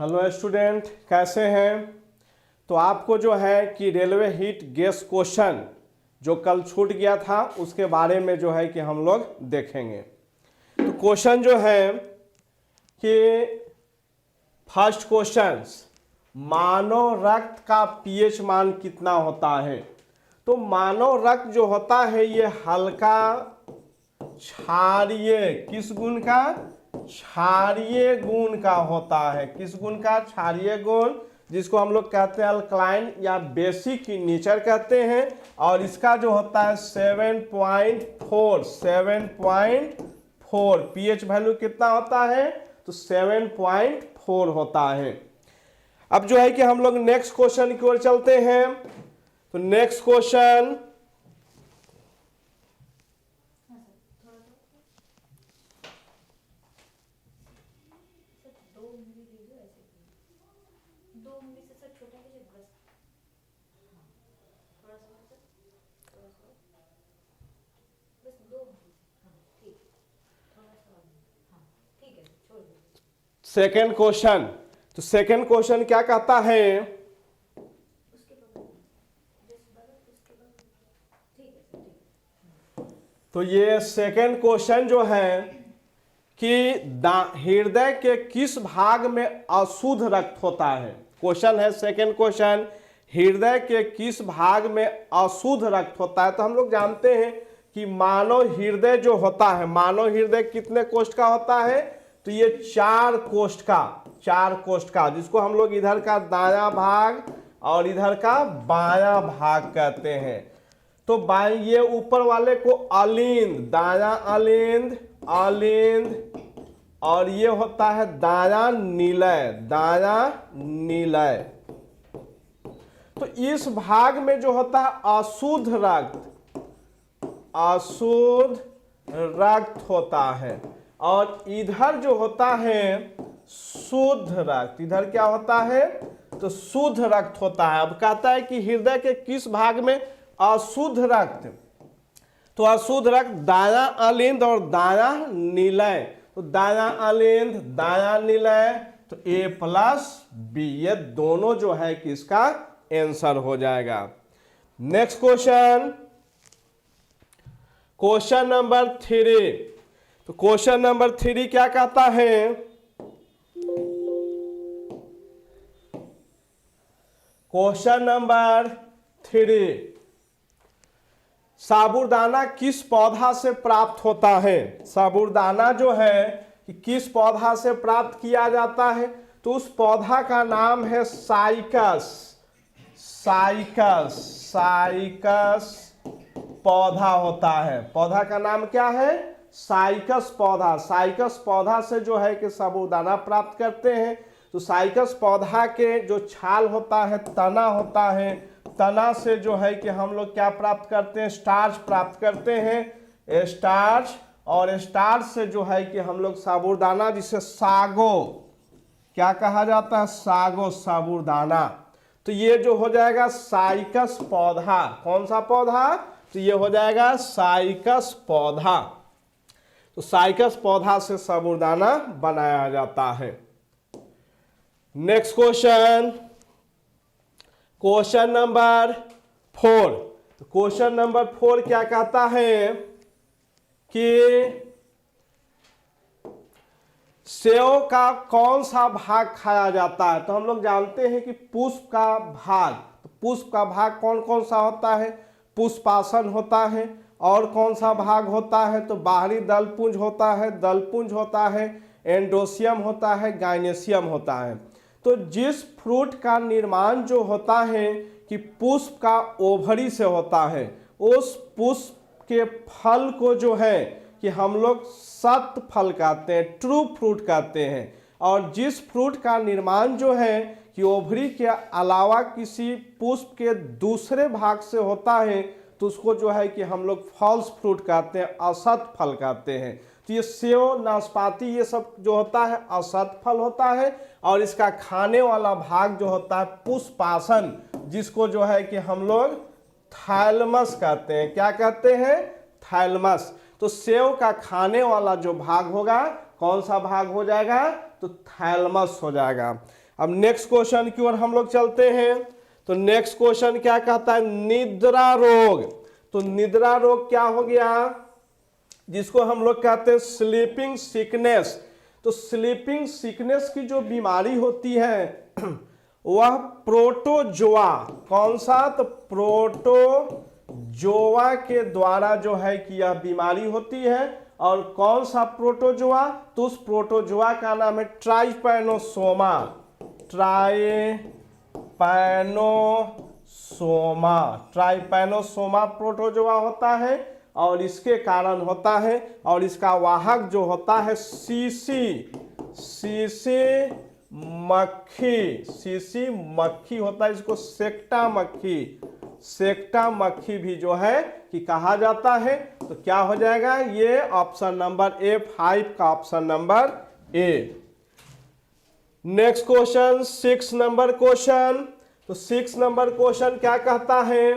Hello student, कैसे हैं। तो आपको जो है कि रेलवे हिट गेस क्वेश्चन जो कल छूट गया था उसके बारे में जो है कि हम लोग देखेंगे। तो क्वेश्चन जो है कि फर्स्ट क्वेश्चन, मानव रक्त का पीएच मान कितना होता है। तो मानव रक्त जो होता है ये हल्का क्षारीय, किस गुण का, क्षारीय गुण का होता है। किस गुण का, क्षारीय गुण, जिसको हम लोग कहते हैं अल्कलाइन या बेसिक इन नेचर कहते हैं। और इसका जो होता है 7.4 पीएच वैल्यू कितना होता है, तो 7.4 होता है। अब जो है कि हम लोग नेक्स्ट क्वेश्चन की ओर चलते हैं। तो नेक्स्ट क्वेश्चन, सेकेंड क्वेश्चन। तो सेकेंड क्वेश्चन क्या कहता है, तो ये सेकेंड क्वेश्चन जो है कि हृदय के किस भाग में अशुद्ध रक्त होता है। क्वेश्चन है सेकेंड क्वेश्चन, हृदय के किस भाग में अशुद्ध रक्त होता है। तो हम लोग जानते हैं कि मानव हृदय जो होता है, मानव हृदय कितने कोष्ठ का होता है, तो ये 4 कोष्ठ का, जिसको हम लोग इधर का दायां भाग और इधर का बायां भाग कहते हैं। तो ये ऊपर वाले को अलिंद, दायां अलिंद, और ये होता है दायां नीलय। तो इस भाग में जो होता है अशुद्ध रक्त होता है, और इधर जो होता है शुद्ध रक्त। इधर क्या होता है, तो शुद्ध रक्त होता है। अब कहता है कि हृदय के किस भाग में अशुद्ध रक्त, तो अशुद्ध रक्त दायां अलिंद और दायां नीलय। तो दायां अलिंद, दायां नीलय, तो A+B, ये दोनों जो है कि इसका आंसर हो जाएगा। Next question, question number 3। तो क्वेश्चन नंबर 3 क्या कहता है, क्वेश्चन नंबर 3, साबूदाना किस पौधा से प्राप्त होता है। साबूदाना जो है कि किस पौधा से प्राप्त किया जाता है, तो उस पौधा का नाम है साइकस पौधा होता है। पौधा का नाम क्या है, साइकस पौधा। साइकस पौधा से जो है कि साबूदाना प्राप्त करते हैं। तो साइकस पौधा के जो छाल होता है, तना होता है, तना से जो है कि हम लोग क्या प्राप्त करते हैं, स्टार्च प्राप्त करते हैं, स्टार्च। और स्टार्च से जो है कि हम लोग साबूदाना, जिसे सागो क्या कहा जाता है, साबूदाना। तो ये जो हो जाएगा साइकस पौधा। कौन सा पौधा, तो ये हो जाएगा साइकस पौधा। तो साइकस पौधा से साबूदाना बनाया जाता है। Next question, question number 4। तो क्वेश्चन नंबर 4 क्या कहता है कि सेव का कौन सा भाग खाया जाता है। तो हम लोग जानते हैं कि पुष्प का भाग, तो पुष्प का भाग कौन कौन सा होता है, पुष्पासन होता है। और कौन सा भाग होता है, तो बाहरी दलपुंज होता है, एंडोसियम होता है, गाइनेसियम होता है। तो जिस फ्रूट का निर्माण जो होता है कि पुष्प का ओवरी से होता है, उस पुष्प के फल को जो है कि हम लोग सत फल कहते हैं, ट्रू फ्रूट कहते हैं। और जिस फ्रूट का निर्माण जो है कि ओवरी के अलावा किसी पुष्प के दूसरे भाग से होता है, तो उसको जो है कि हम लोग फॉल्स फ्रूट कहते हैं, असत फल कहते हैं। तो ये सेव, नाशपाती, ये सब जो होता है असत फल होता है। और इसका खाने वाला भाग जो होता है पुष्पासन, जिसको जो है कि हम लोग थैलमस कहते हैं। क्या कहते हैं, थैलमस। तो सेव का खाने वाला जो भाग होगा, कौन सा भाग हो जाएगा, तो थैलमस हो जाएगा। अब नेक्स्ट क्वेश्चन की ओर हम लोग चलते हैं। तो नेक्स्ट क्वेश्चन क्या कहता है, निद्रा रोग। तो निद्रा रोग क्या हो गया, जिसको हम लोग कहते हैं स्लीपिंग सिकनेस। तो स्लीपिंग सिकनेस की जो बीमारी होती है वह प्रोटोजोआ, कौन सा, तो प्रोटोजोआ के द्वारा जो है कि यह बीमारी होती है। और कौन सा प्रोटोजोआ, तो उस प्रोटोजोआ का नाम है ट्राइपैनोसोमा। ट्राइपैनोसोमा प्रोटोजोआ होता है और इसके कारण होता है। और इसका वाहक जो होता है सीसी मक्खी होता है, इसको सेक्टा मक्खी भी जो है कि कहा जाता है। तो क्या हो जाएगा, ये ऑप्शन नंबर ए, 5 का option number A. Next question 6 number question. तो 6 नंबर क्वेश्चन क्या कहता है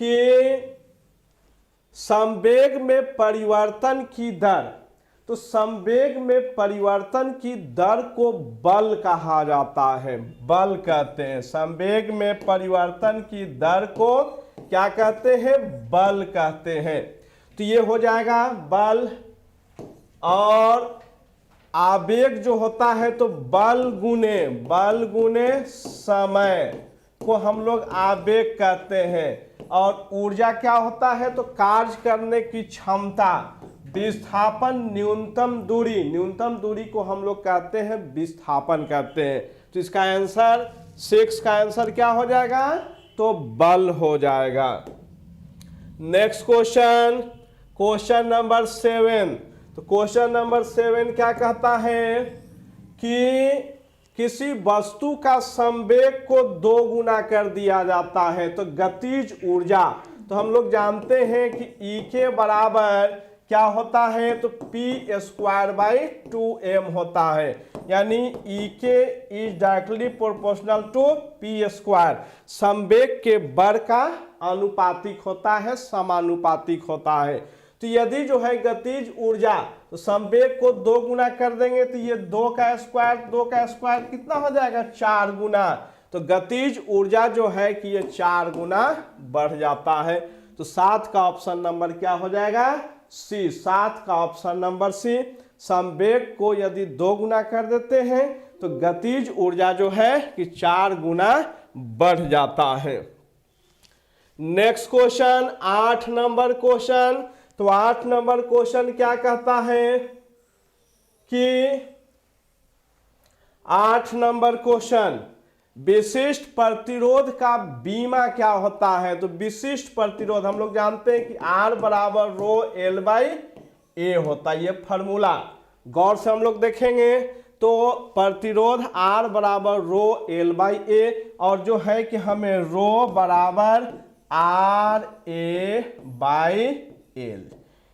कि संवेग में परिवर्तन की दर। तो संवेग में परिवर्तन की दर को बल कहा जाता है, बल कहते हैं। संवेग में परिवर्तन की दर को क्या कहते हैं, बल कहते हैं। तो ये हो जाएगा बल। और आवेग जो होता है तो बल गुने समय को हम लोग आवेग कहते हैं। और ऊर्जा क्या होता है, तो कार्य करने की क्षमता। विस्थापन न्यूनतम दूरी को हम लोग कहते हैं विस्थापन कहते हैं। तो इसका आंसर 6 का आंसर क्या हो जाएगा, तो बल हो जाएगा। Next question, question number 7। तो क्वेश्चन नंबर 7 क्या कहता है कि किसी वस्तु का संवेग को 2 गुना कर दिया जाता है तो गतिज ऊर्जा। तो हम लोग जानते हैं कि E के बराबर क्या होता है, तो p²/2m होता है। यानी E के is directly proportional to p²। संवेग के बल का अनुपातिक होता है, समानुपातिक होता है। तो यदि जो है गतिज ऊर्जा, तो संवेग को 2 गुना कर देंगे तो ये 2 का स्क्वायर कितना हो जाएगा, 4 गुना। तो गतिज ऊर्जा जो है कि ये 4 गुना बढ़ जाता है। तो 7 का ऑप्शन नंबर क्या हो जाएगा, सी। 7 का ऑप्शन नंबर सी। संवेग को यदि 2 गुना कर देते हैं तो गतिज ऊर्जा जो है कि 4 गुना बढ़ जाता है। Next question 8 number question. तो 8 नंबर क्वेश्चन क्या कहता है कि 8 नंबर क्वेश्चन, विशिष्ट प्रतिरोध का बीमा क्या होता है। तो विशिष्ट प्रतिरोध हम लोग जानते हैं कि R बराबर ρL/A होता है, ये फॉर्मूला गौर से हम लोग देखेंगे। तो प्रतिरोध R बराबर ρL/A और जो है कि हमें ρ बराबर RA/L,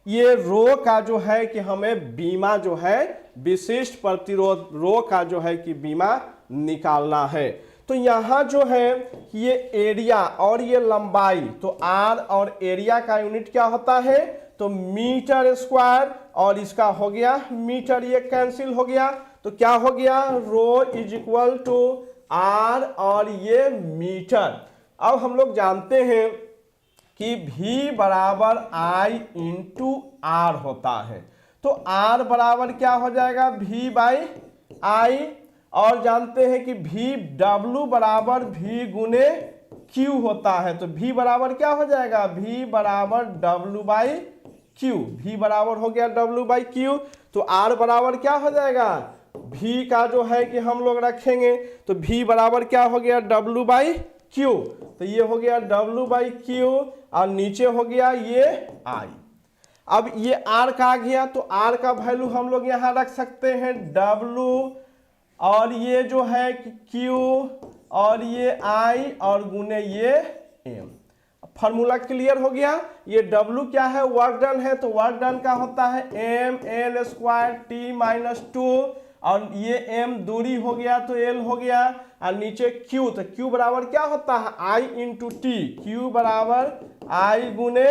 ये रो का जो है कि हमें बीमा जो है विशिष्ट प्रतिरोध रो का जो है कि बीमा निकालना है। तो यहाँ जो है ये एरिया और ये लंबाई, तो R और एरिया का यूनिट क्या होता है, तो मीटर स्क्वायर। और इसका हो गया मीटर, ये कैंसिल हो गया। तो क्या हो गया, रो इज इक्वल टू R और ये मीटर। अब हम लोग जानते हैं कि V बराबर I इंटू R होता है। तो R बराबर क्या हो जाएगा, V/I। और जानते हैं कि W बराबर V गुने Q होता है। तो V बराबर क्या हो जाएगा, V बराबर W/Q। V बराबर हो गया W/Q। तो R बराबर क्या हो जाएगा, V का जो है कि हम लोग रखेंगे तो V बराबर क्या हो गया, W/Q। तो ये हो गया W/Q और नीचे हो गया ये I। अब ये R का आ गया तो R का वैल्यू हम लोग यहाँ रख सकते हैं W, और ये जो है कि Q और ये I और गुने ये M। फॉर्मूला क्लियर हो गया। ये W क्या है, वर्क डन है, तो वर्क डन का होता है mL²T-2 और ये M दूरी हो गया तो L हो गया और नीचे Q, तो Q बराबर क्या होता है, I इंटू T। Q बराबर I गुने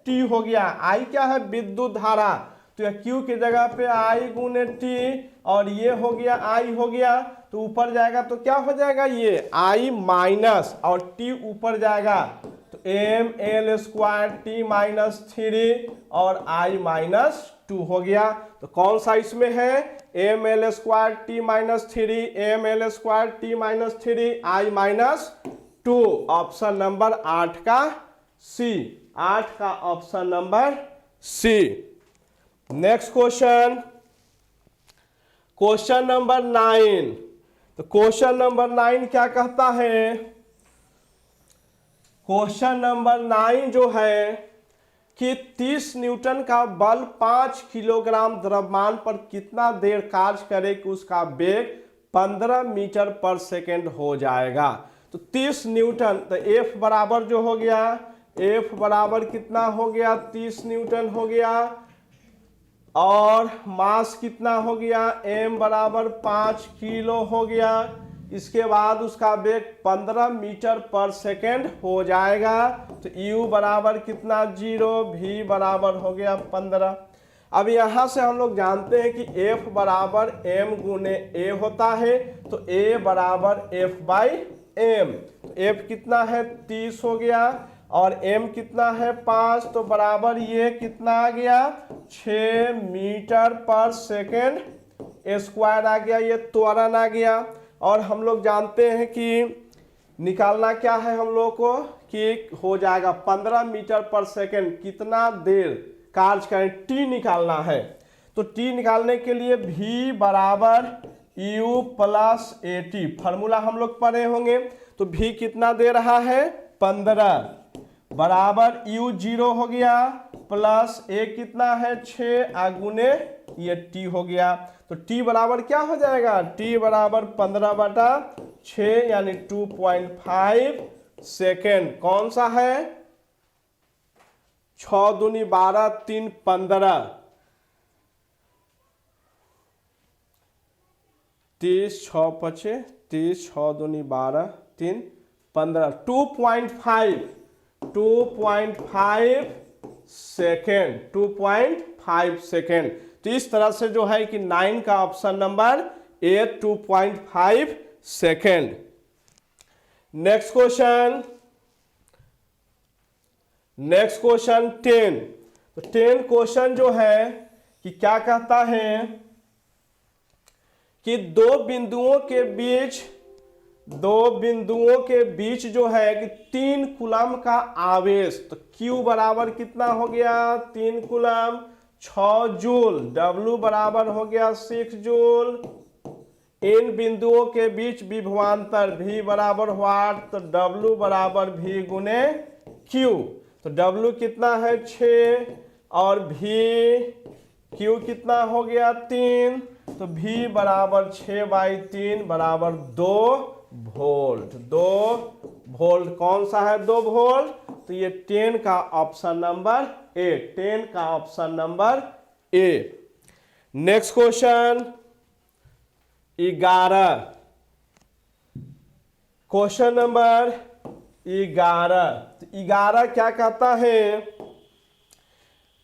T हो गया। I क्या है, विद्युत धारा। तो तो क्यू की जगह पे आई गुने टी, और ये हो गया आई हो गया, तो ऊपर जाएगा तो क्या हो जाएगा, ये आई माइनस और टी ऊपर जाएगा तो M L square T minus 3 और आई माइनस 2 हो गया। तो कौन सा इसमें है, M L square T minus 3, M L square T minus 3 I minus 2, option number 8 का सी, 8 का option number C. Next question, question number 9। तो क्वेश्चन नंबर 9 क्या कहता है, क्वेश्चन नंबर 9 जो है कि 30 न्यूटन का बल 5 किलोग्राम द्रव्यमान पर कितना देर कार्य करे कि उसका वेग 15 मीटर पर सेकेंड हो जाएगा। तो 30 न्यूटन, तो F बराबर जो हो गया, F बराबर कितना हो गया, 30 न्यूटन हो गया, और मास कितना हो गया, m बराबर 5 किलो हो गया। इसके बाद उसका वेग 15 मीटर पर सेकेंड हो जाएगा। तो u बराबर कितना 0, v बराबर हो गया 15। अब यहाँ से हम लोग जानते हैं कि F बराबर m गुने a होता है, तो a बराबर f बाई m। F कितना है 30 हो गया, और m कितना है 5, तो बराबर ये कितना आ गया 6 मीटर पर सेकेंड स्क्वायर आ गया, ये त्वरण आ गया। और हम लोग जानते हैं कि निकालना क्या है हम लोग को, कि हो जाएगा 15 मीटर पर सेकेंड कितना देर कार्य करें, t निकालना है। तो t निकालने के लिए v बराबर u plus A T, formula हम लोग पढ़े होंगे। तो v कितना दे रहा है 15 बराबर u 0 हो गया, प्लस a कितना है 6 आगुने ये t हो गया। तो t बराबर क्या हो जाएगा, t बराबर 15/6 यानी 2.5 सेकेंड। कौन सा है, 6 दूनी 12, 3 15, 30 6 5 30, 6 दूनी 12, 3 15, 2.5 सेकेंड, 2.5 सेकेंड। तो इस तरह से जो है कि 9 का option number A 2.5 second. Next question, next question 10। तो 10 क्वेश्चन जो है कि क्या कहता है कि दो बिंदुओं के बीच जो है कि 3 कूलम का आवेश, तो Q बराबर कितना हो गया 3 कूलम 6 जूल, W बराबर हो गया 6 जूल। इन बिंदुओं के बीच विभवांतर V बराबर व्हाट, तो W बराबर V गुने Q। तो W कितना है 6 और Q कितना हो गया 3, तो V बराबर 6/3 बराबर 2 वोल्ट। 2 वोल्ट कौन सा है 2 वोल्ट, तो ये 10 का ऑप्शन नंबर ए, 10 का option number A. Next question 11, question number 11। तो 11 क्या कहता है,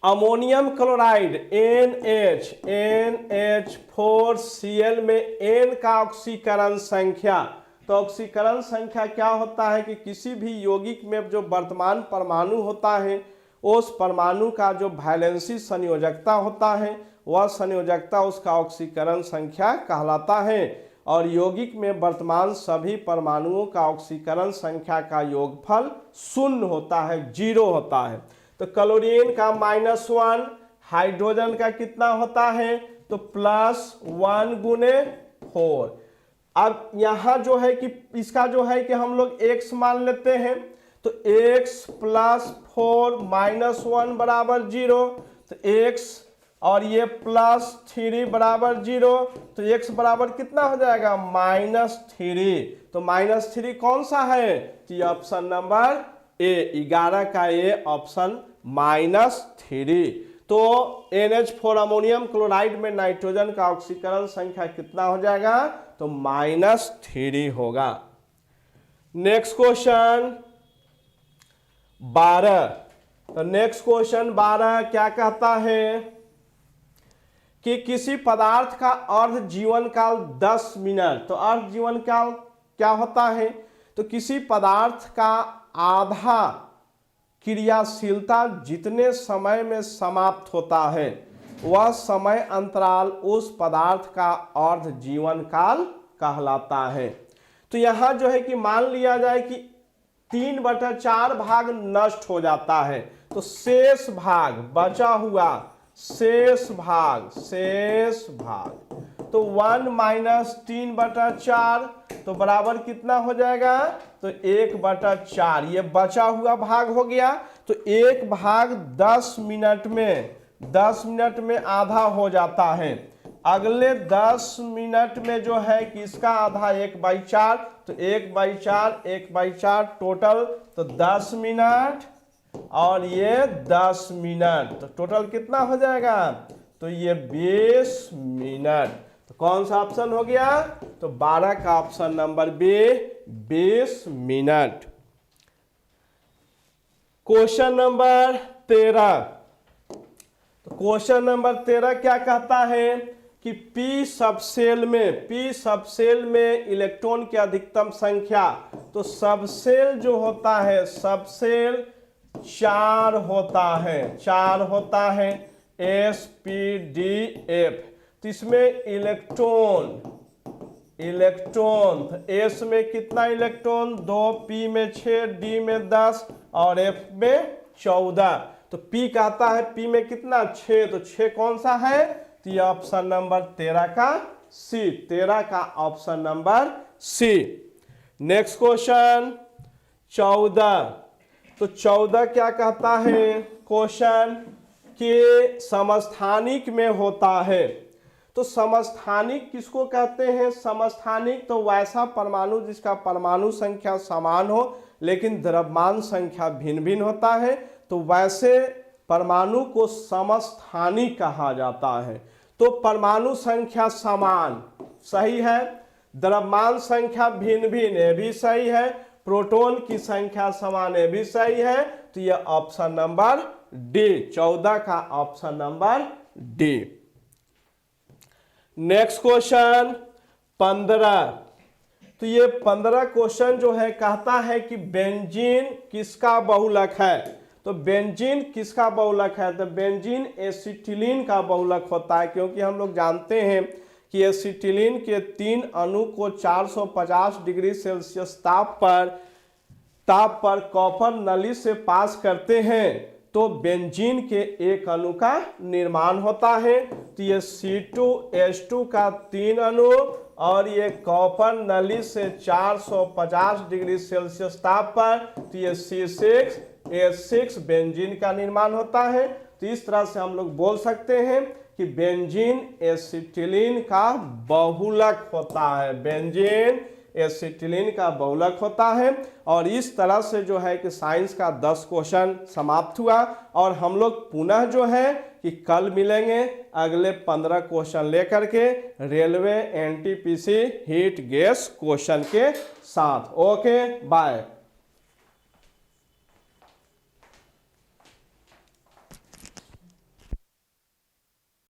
अमोनियम क्लोराइड NH4Cl में N का ऑक्सीकरण संख्या। तो ऑक्सीकरण संख्या क्या होता है कि किसी भी यौगिक में जो वर्तमान परमाणु होता है उस परमाणु का जो वैलेंसी संयोजकता होता है वह संयोजकता उसका ऑक्सीकरण संख्या कहलाता है। और यौगिक में वर्तमान सभी परमाणुओं का ऑक्सीकरण संख्या का योगफल 0 होता है, 0 होता है। तो क्लोरीन का -1, हाइड्रोजन का कितना होता है तो +1 गुने 4। अब यहां जो है कि इसका जो है कि हम लोग x मान लेते हैं, तो x + 4 -1 बराबर 0, तो x और ये +3 बराबर 0, तो x बराबर कितना हो जाएगा -3। तो -3 कौन सा है, तो ऑप्शन नंबर ए, 11 का ए ऑप्शन -3। तो NH4 अमोनियम क्लोराइड में नाइट्रोजन का ऑक्सीकरण संख्या कितना हो जाएगा, तो -3 होगा। Next question 12। तो नेक्स्ट क्वेश्चन 12 क्या कहता है कि किसी पदार्थ का अर्ध जीवन काल 10 मिनट। तो अर्ध जीवन काल क्या होता है? तो किसी पदार्थ का आधा क्रियाशीलता जितने समय में समाप्त होता है वह समय अंतराल उस पदार्थ का अर्ध जीवन काल कहलाता है। तो यहाँ जो है कि मान लिया जाए कि 3/4 भाग नष्ट हो जाता है, तो शेष भाग बचा हुआ शेष भाग तो 1 - 3/4 तो बराबर कितना हो जाएगा? तो 1/4 ये बचा हुआ भाग हो गया। तो 1 भाग 10 मिनट में आधा हो जाता है। अगले 10 मिनट में जो है कि इसका आधा 1/4, तो 1/4 टोटल तो 10 मिनट और ये 10 मिनट, तो टोटल कितना हो जाएगा? तो ये 20 मिनट। तो कौन सा ऑप्शन हो गया? तो 12 का option number B 20 minute. Question number 13। तो क्वेश्चन नंबर 13 क्या कहता है कि पी सबसेल में इलेक्ट्रॉन की अधिकतम संख्या, तो सबसेल जो होता है सबसेल 4 होता है SPDF। तो इसमें इलेक्ट्रॉन एस में कितना इलेक्ट्रॉन? 2, पी में 6, डी में 10 और एफ में 14। तो पी कहता है पी में कितना? 6, तो 6 कौन सा है? तो ये ऑप्शन नंबर 13 का सी, 13 का option number C. Next question 14। तो 14 क्या कहता है क्वेश्चन कि समस्थानिक में होता है। तो समस्थानिक किसको कहते हैं? समस्थानिक तो वैसा परमाणु जिसका परमाणु संख्या समान हो लेकिन द्रव्यमान संख्या भिन्न भिन्न होता है, तो वैसे परमाणु को समस्थानिक कहा जाता है। तो परमाणु संख्या समान सही है, द्रव्यमान संख्या भिन्न भिन्न ये भी सही है, प्रोटॉन की संख्या समान ये भी सही है। तो ये ऑप्शन नंबर डी, 14 का option number D. Next question 15। तो ये 15 क्वेश्चन जो है कहता है कि बेंजीन किसका बहुलक है। तो बेंजीन किसका बहुलक है? तो बेंजीन एसिटिलीन का बहुलक होता है, क्योंकि हम लोग जानते हैं कि एसिटिलीन के 3 अणु को 450 डिग्री सेल्सियस ताप पर कॉपर नली से पास करते हैं तो बेंजीन के एक अणु का निर्माण होता है। तो ये C2H2 का 3 अणु और ये कॉपर नली से 450 डिग्री सेल्सियस ताप पर, तो ये C6H6 बेंजीन का निर्माण होता है। तो इस तरह से हम लोग बोल सकते हैं कि बेंजीन एसिटिलीन का बहुलक होता है, बेंजीन एसिटिलीन का बहुलक होता है। और इस तरह से जो है कि साइंस का 10 क्वेश्चन समाप्त हुआ। और हम लोग पुनः जो है कि कल मिलेंगे अगले 15 क्वेश्चन लेकर के रेलवे NTPC हीट गैस क्वेश्चन के साथ। Okay bye.